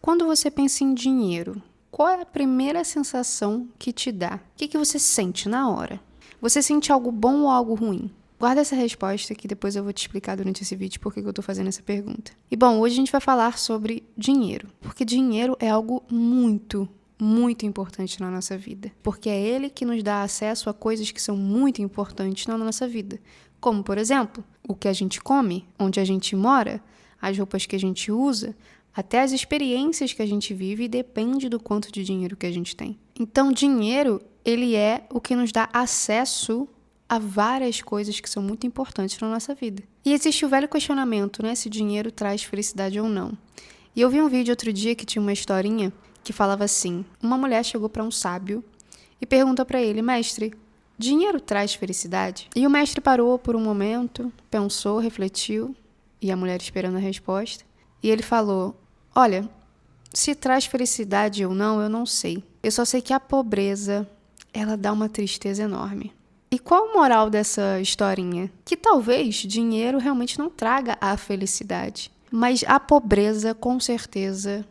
Quando você pensa em dinheiro, qual é a primeira sensação que te dá? O que você sente na hora? Você sente algo bom ou algo ruim? Guarda essa resposta que depois eu vou te explicar durante esse vídeo por que eu tô fazendo essa pergunta. E bom, hoje a gente vai falar sobre dinheiro, porque dinheiro é algo muito importante na nossa vida, porque é ele que nos dá acesso a coisas que são muito importantes na nossa vida, como, por exemplo, o que a gente come, onde a gente mora, as roupas que a gente usa, até as experiências que a gente vive, depende do quanto de dinheiro que a gente tem. Então, dinheiro, ele é o que nos dá acesso a várias coisas que são muito importantes na nossa vida. E existe o velho questionamento, né, se dinheiro traz felicidade ou não. E eu vi um vídeo outro dia que tinha uma historinha que falava assim: uma mulher chegou para um sábio e perguntou para ele: mestre, dinheiro traz felicidade? E o mestre parou por um momento, pensou, refletiu, e a mulher esperando a resposta. E ele falou: olha, se traz felicidade ou não, eu não sei. Eu só sei que a pobreza, ela dá uma tristeza enorme. E qual a moral dessa historinha? Que talvez dinheiro realmente não traga a felicidade, mas a pobreza, com certeza,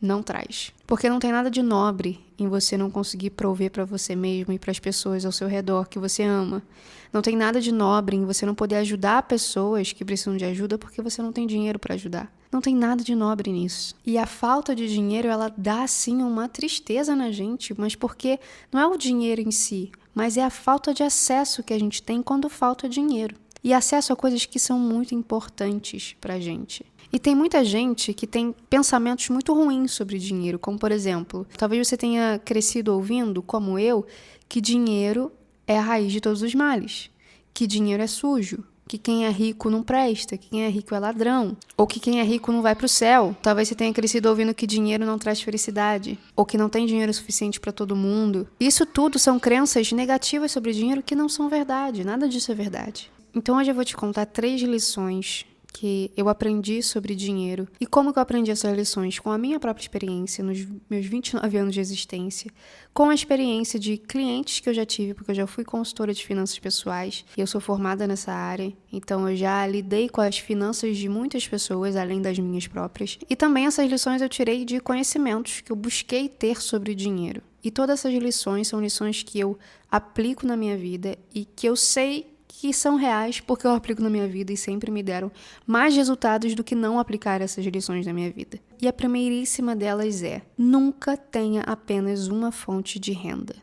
não traz. Porque não tem nada de nobre em você não conseguir prover para você mesmo e para as pessoas ao seu redor que você ama. Não tem nada de nobre em você não poder ajudar pessoas que precisam de ajuda porque você não tem dinheiro para ajudar. Não tem nada de nobre nisso. E a falta de dinheiro, ela dá sim uma tristeza na gente, mas porque não é o dinheiro em si, mas é a falta de acesso que a gente tem quando falta dinheiro. E acesso a coisas que são muito importantes pra gente. E tem muita gente que tem pensamentos muito ruins sobre dinheiro, como por exemplo, talvez você tenha crescido ouvindo, como eu, que dinheiro é a raiz de todos os males, que dinheiro é sujo, que quem é rico não presta, que quem é rico é ladrão, ou que quem é rico não vai pro céu. Talvez você tenha crescido ouvindo que dinheiro não traz felicidade, ou que não tem dinheiro suficiente para todo mundo. Isso tudo são crenças negativas sobre dinheiro que não são verdade, nada disso é verdade. Então hoje eu vou te contar 3 lições que eu aprendi sobre dinheiro e como que eu aprendi essas lições com a minha própria experiência nos meus 29 anos de existência, com a experiência de clientes que eu já tive, porque eu já fui consultora de finanças pessoais e eu sou formada nessa área, então eu já lidei com as finanças de muitas pessoas, além das minhas próprias, e também essas lições eu tirei de conhecimentos que eu busquei ter sobre dinheiro. E todas essas lições são lições que eu aplico na minha vida e que eu sei que são reais porque eu aplico na minha vida e sempre me deram mais resultados do que não aplicar essas lições na minha vida. E a primeiríssima delas é: nunca tenha apenas uma fonte de renda.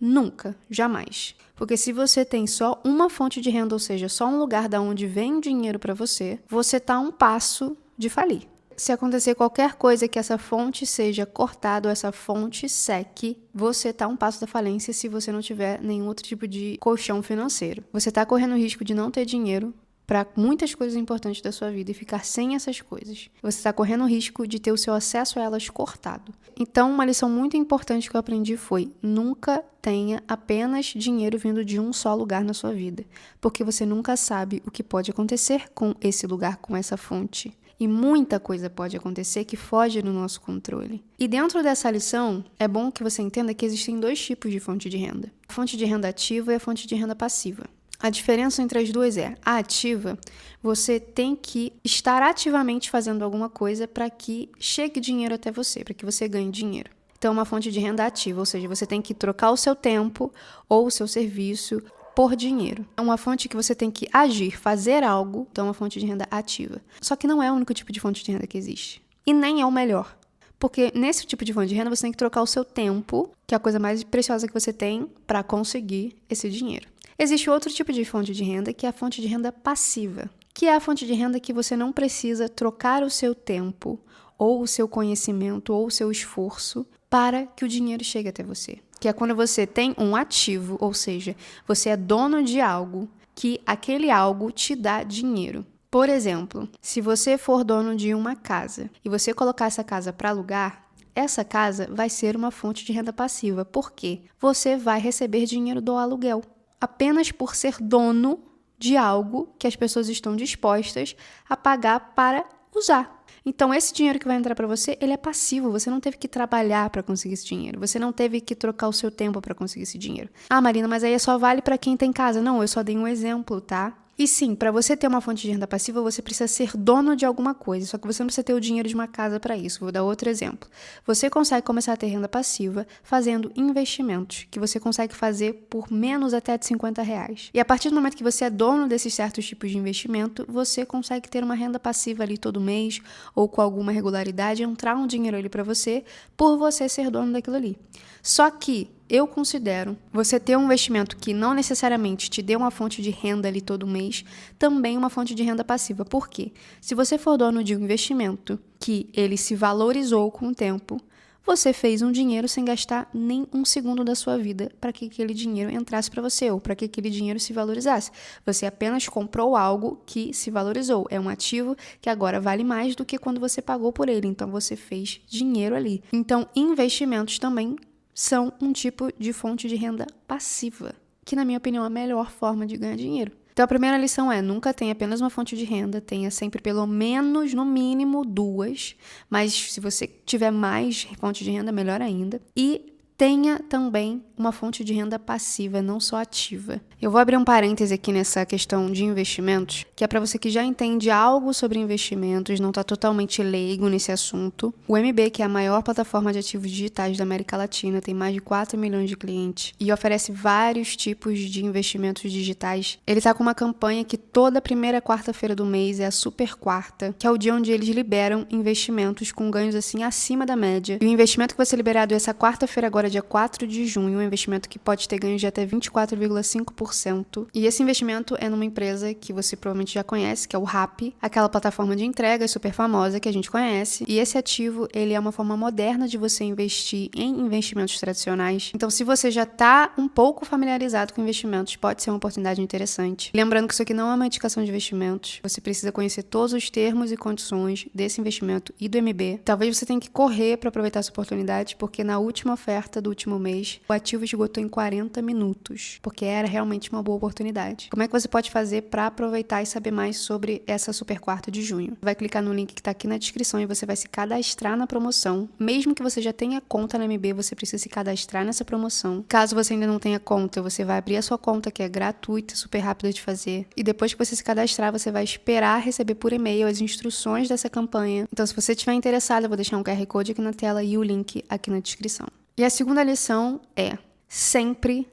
Nunca, jamais. Porque se você tem só uma fonte de renda, ou seja, só um lugar da onde vem o dinheiro para você, você está a um passo de falir. Se acontecer qualquer coisa que essa fonte seja cortada ou essa fonte seque, você está a um passo da falência se você não tiver nenhum outro tipo de colchão financeiro. Você está correndo o risco de não ter dinheiro para muitas coisas importantes da sua vida e ficar sem essas coisas. Você está correndo o risco de ter o seu acesso a elas cortado. Então, uma lição muito importante que eu aprendi foi: nunca tenha apenas dinheiro vindo de um só lugar na sua vida, porque você nunca sabe o que pode acontecer com esse lugar, com essa fonte. E muita coisa pode acontecer que foge do nosso controle. E dentro dessa lição, é bom que você entenda que existem 2 tipos de fonte de renda: a fonte de renda ativa e a fonte de renda passiva. A diferença entre as duas é: a ativa, você tem que estar ativamente fazendo alguma coisa para que chegue dinheiro até você, para que você ganhe dinheiro. Então, uma fonte de renda ativa, ou seja, você tem que trocar o seu tempo ou o seu serviço por dinheiro. É uma fonte que você tem que agir, fazer algo, então é uma fonte de renda ativa. Só que não é o único tipo de fonte de renda que existe. E nem é o melhor. Porque nesse tipo de fonte de renda você tem que trocar o seu tempo, que é a coisa mais preciosa que você tem, para conseguir esse dinheiro. Existe outro tipo de fonte de renda, que é a fonte de renda passiva, que é a fonte de renda que você não precisa trocar o seu tempo, ou o seu conhecimento, ou o seu esforço, para que o dinheiro chegue até você. Que é quando você tem um ativo, ou seja, você é dono de algo, que aquele algo te dá dinheiro. Por exemplo, se você for dono de uma casa e você colocar essa casa para alugar, essa casa vai ser uma fonte de renda passiva. Por quê? Você vai receber dinheiro do aluguel, apenas por ser dono de algo que as pessoas estão dispostas a pagar para usar. Então, esse dinheiro que vai entrar para você, ele é passivo. Você não teve que trabalhar para conseguir esse dinheiro. Você não teve que trocar o seu tempo para conseguir esse dinheiro. Ah, Marina, mas aí só vale para quem tem casa. Não, eu só dei um exemplo, tá? E sim, para você ter uma fonte de renda passiva, você precisa ser dono de alguma coisa, só que você não precisa ter o dinheiro de uma casa para isso. Vou dar outro exemplo. Você consegue começar a ter renda passiva fazendo investimentos, que você consegue fazer por menos até de R$50. E a partir do momento que você é dono desses certos tipos de investimento, você consegue ter uma renda passiva ali todo mês, ou com alguma regularidade, entrar um dinheiro ali para você, por você ser dono daquilo ali. Só que eu considero você ter um investimento que não necessariamente te dê uma fonte de renda ali todo mês, também uma fonte de renda passiva. Por quê? Se você for dono de um investimento que ele se valorizou com o tempo, você fez um dinheiro sem gastar nem um segundo da sua vida para que aquele dinheiro entrasse para você ou para que aquele dinheiro se valorizasse. Você apenas comprou algo que se valorizou. É um ativo que agora vale mais do que quando você pagou por ele. Então, você fez dinheiro ali. Então, investimentos também são um tipo de fonte de renda passiva, que, na minha opinião, é a melhor forma de ganhar dinheiro. Então, a primeira lição é: nunca tenha apenas uma fonte de renda, tenha sempre pelo menos, no mínimo, 2, mas se você tiver mais fontes de renda, melhor ainda. E tenha também uma fonte de renda passiva, não só ativa. Eu vou abrir um parêntese aqui nessa questão de investimentos, que é para você que já entende algo sobre investimentos, não está totalmente leigo nesse assunto. O MB, que é a maior plataforma de ativos digitais da América Latina, tem mais de 4 milhões de clientes e oferece vários tipos de investimentos digitais. Ele está com uma campanha que toda primeira quarta-feira do mês é a Super Quarta, que é o dia onde eles liberam investimentos com ganhos assim acima da média. E o investimento que vai ser liberado essa quarta-feira agora, dia 4 de junho, um investimento que pode ter ganhos de até 24,5%. E esse investimento é numa empresa que você provavelmente já conhece, que é o Rappi, aquela plataforma de entrega super famosa que a gente conhece. E esse ativo, ele é uma forma moderna de você investir em investimentos tradicionais. Então, se você já está um pouco familiarizado com investimentos, pode ser uma oportunidade interessante. Lembrando que isso aqui não é uma indicação de investimentos. Você precisa conhecer todos os termos e condições desse investimento e do MB. Talvez você tenha que correr para aproveitar essa oportunidade, porque na última oferta do último mês, o ativo esgotou em 40 minutos, porque era realmente uma boa oportunidade. Como é que você pode fazer para aproveitar e saber mais sobre essa Super Quarta de junho? Vai clicar no link que está aqui na descrição e você vai se cadastrar na promoção. Mesmo que você já tenha conta na MB, você precisa se cadastrar nessa promoção. Caso você ainda não tenha conta, você vai abrir a sua conta, que é gratuita, super rápida de fazer. E depois que você se cadastrar, você vai esperar receber por e-mail as instruções dessa campanha. Então, se você estiver interessado, eu vou deixar um QR Code aqui na tela e o link aqui na descrição. E a segunda lição é: sempre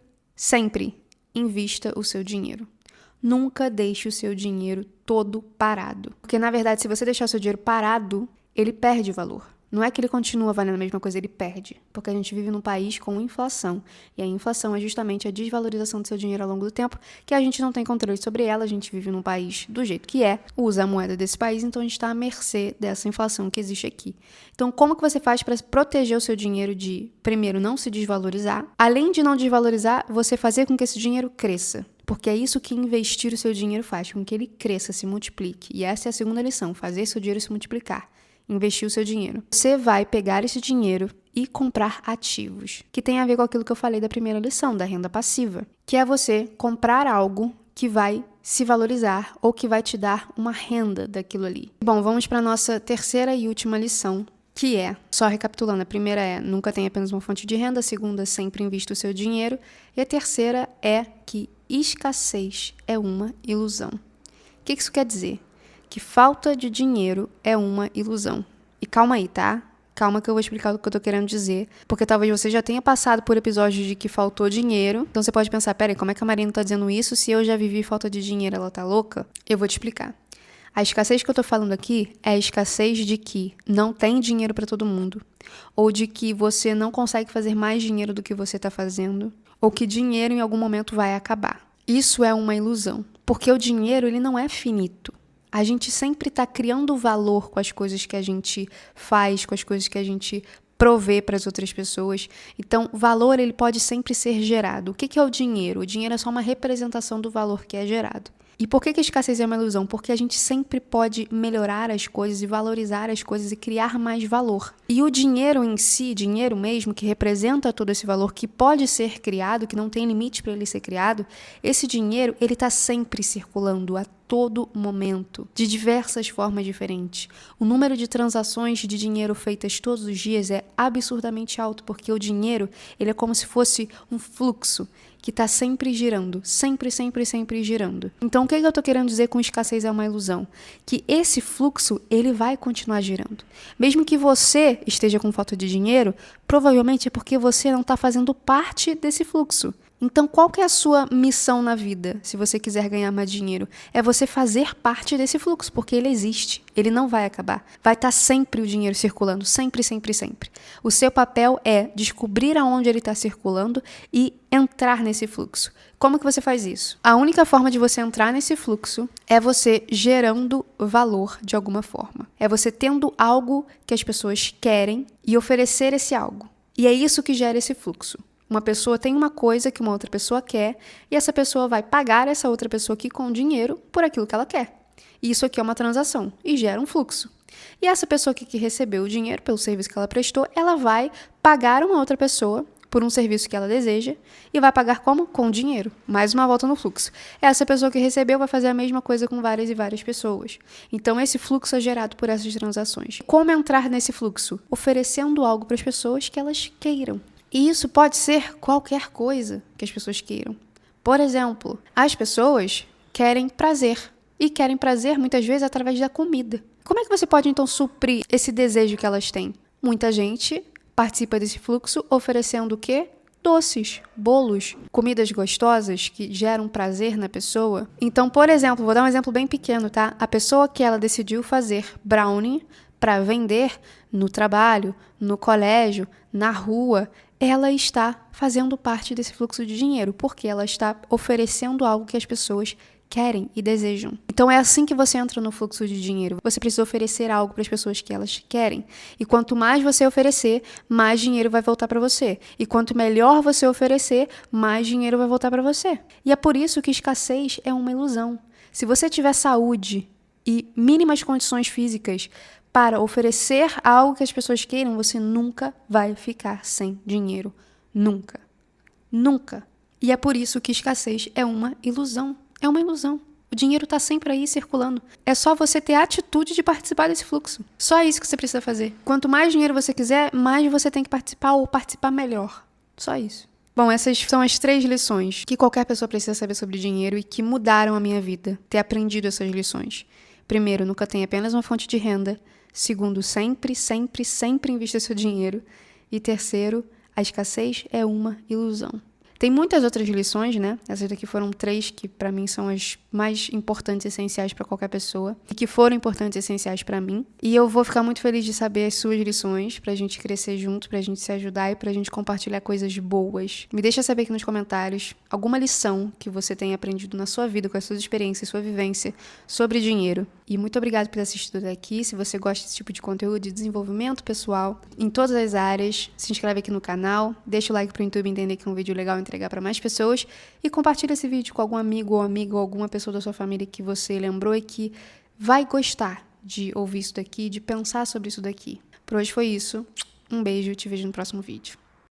invista o seu dinheiro. Nunca deixe o seu dinheiro todo parado. Porque, na verdade, se você deixar o seu dinheiro parado, ele perde valor. Não é que ele continua valendo a mesma coisa, ele perde. Porque a gente vive num país com inflação. E a inflação é justamente a desvalorização do seu dinheiro ao longo do tempo, que a gente não tem controle sobre ela. A gente vive num país do jeito que é, usa a moeda desse país, então a gente está à mercê dessa inflação que existe aqui. Então, como que você faz para proteger o seu dinheiro de, primeiro, não se desvalorizar? Além de não desvalorizar, você fazer com que esse dinheiro cresça. Porque é isso que investir o seu dinheiro faz, com que ele cresça, se multiplique. E essa é a segunda lição: fazer seu dinheiro se multiplicar. Investir o seu dinheiro. Você vai pegar esse dinheiro e comprar ativos, que tem a ver com aquilo que eu falei da primeira lição, da renda passiva, que é você comprar algo que vai se valorizar ou que vai te dar uma renda daquilo ali. Bom, vamos para a nossa terceira e última lição, que é, só recapitulando, a primeira é: nunca tenha apenas uma fonte de renda. A segunda, sempre invista o seu dinheiro. E a terceira é que escassez é uma ilusão. O que isso quer dizer? Que falta de dinheiro é uma ilusão. E calma aí, tá? Calma que eu vou explicar o que eu tô querendo dizer, porque talvez você já tenha passado por episódios de que faltou dinheiro. Então você pode pensar: peraí, como é que a Marina tá dizendo isso se eu já vivi falta de dinheiro? Ela tá louca? Eu vou te explicar. A escassez que eu tô falando aqui é a escassez de que não tem dinheiro para todo mundo, ou de que você não consegue fazer mais dinheiro do que você tá fazendo, ou que dinheiro em algum momento vai acabar. Isso é uma ilusão, porque o dinheiro, ele não é finito. A gente sempre está criando valor com as coisas que a gente faz, com as coisas que a gente provê para as outras pessoas. Então, valor, ele pode sempre ser gerado. O que é o dinheiro? O dinheiro é só uma representação do valor que é gerado. E por que a escassez é uma ilusão? Porque a gente sempre pode melhorar as coisas e valorizar as coisas e criar mais valor. E o dinheiro em si, dinheiro mesmo, que representa todo esse valor que pode ser criado, que não tem limite para ele ser criado, esse dinheiro, ele está sempre circulando a todo momento, de diversas formas diferentes. O número de transações de dinheiro feitas todos os dias é absurdamente alto, porque o dinheiro, ele é como se fosse um fluxo que está sempre girando, sempre, sempre, sempre girando. Então, o que eu estou querendo dizer com escassez é uma ilusão? Que esse fluxo, ele vai continuar girando. Mesmo que você esteja com falta de dinheiro, provavelmente é porque você não está fazendo parte desse fluxo. Então, qual que é a sua missão na vida, se você quiser ganhar mais dinheiro? É você fazer parte desse fluxo, porque ele existe, ele não vai acabar. Vai estar sempre o dinheiro circulando, sempre, sempre, sempre. O seu papel é descobrir aonde ele está circulando e entrar nesse fluxo. Como que você faz isso? A única forma de você entrar nesse fluxo é você gerando valor de alguma forma. É você tendo algo que as pessoas querem e oferecer esse algo. E é isso que gera esse fluxo. Uma pessoa tem uma coisa que uma outra pessoa quer e essa pessoa vai pagar essa outra pessoa aqui com dinheiro por aquilo que ela quer. E isso aqui é uma transação e gera um fluxo. E essa pessoa que recebeu o dinheiro pelo serviço que ela prestou, ela vai pagar uma outra pessoa por um serviço que ela deseja e vai pagar como? Com dinheiro. Mais uma volta no fluxo. Essa pessoa que recebeu vai fazer a mesma coisa com várias e várias pessoas. Então, esse fluxo é gerado por essas transações. Como entrar nesse fluxo? Oferecendo algo para as pessoas que elas queiram. E isso pode ser qualquer coisa que as pessoas queiram. Por exemplo, as pessoas querem prazer. E querem prazer, muitas vezes, através da comida. Como é que você pode, então, suprir esse desejo que elas têm? Muita gente participa desse fluxo oferecendo o quê? Doces, bolos, comidas gostosas que geram prazer na pessoa. Então, por exemplo, vou dar um exemplo bem pequeno, tá? A pessoa que ela decidiu fazer brownie para vender no trabalho, no colégio, na rua, ela está fazendo parte desse fluxo de dinheiro, porque ela está oferecendo algo que as pessoas querem e desejam. Então é assim que você entra no fluxo de dinheiro. Você precisa oferecer algo para as pessoas que elas querem. E quanto mais você oferecer, mais dinheiro vai voltar para você. E quanto melhor você oferecer, mais dinheiro vai voltar para você. E é por isso que escassez é uma ilusão. Se você tiver saúde e mínimas condições físicas para oferecer algo que as pessoas queiram, você nunca vai ficar sem dinheiro. Nunca. Nunca. E é por isso que escassez é uma ilusão. É uma ilusão. O dinheiro está sempre aí circulando. É só você ter a atitude de participar desse fluxo. Só isso que você precisa fazer. Quanto mais dinheiro você quiser, mais você tem que participar ou participar melhor. Só isso. Bom, essas são as 3 lições que qualquer pessoa precisa saber sobre dinheiro e que mudaram a minha vida. Ter aprendido essas lições. Primeiro, nunca tenha apenas uma fonte de renda. Segundo, sempre, sempre, sempre invista seu dinheiro. E terceiro, a escassez é uma ilusão. Tem muitas outras lições, né? Essas daqui foram 3 que para mim são as mais importantes e essenciais para qualquer pessoa e que foram importantes e essenciais para mim. E eu vou ficar muito feliz de saber as suas lições pra gente crescer junto, pra gente se ajudar e pra gente compartilhar coisas boas. Me deixa saber aqui nos comentários alguma lição que você tenha aprendido na sua vida, com as suas experiências, sua vivência sobre dinheiro. E muito obrigada por ter assistido até aqui. Se você gosta desse tipo de conteúdo de desenvolvimento pessoal em todas as áreas, se inscreve aqui no canal, deixa o like pro YouTube entender que é um vídeo legal entregar para mais pessoas e compartilha esse vídeo com algum amigo ou amiga ou alguma pessoa da sua família que você lembrou e que vai gostar de ouvir isso daqui, de pensar sobre isso daqui. Por hoje foi isso. Um beijo, te vejo no próximo vídeo.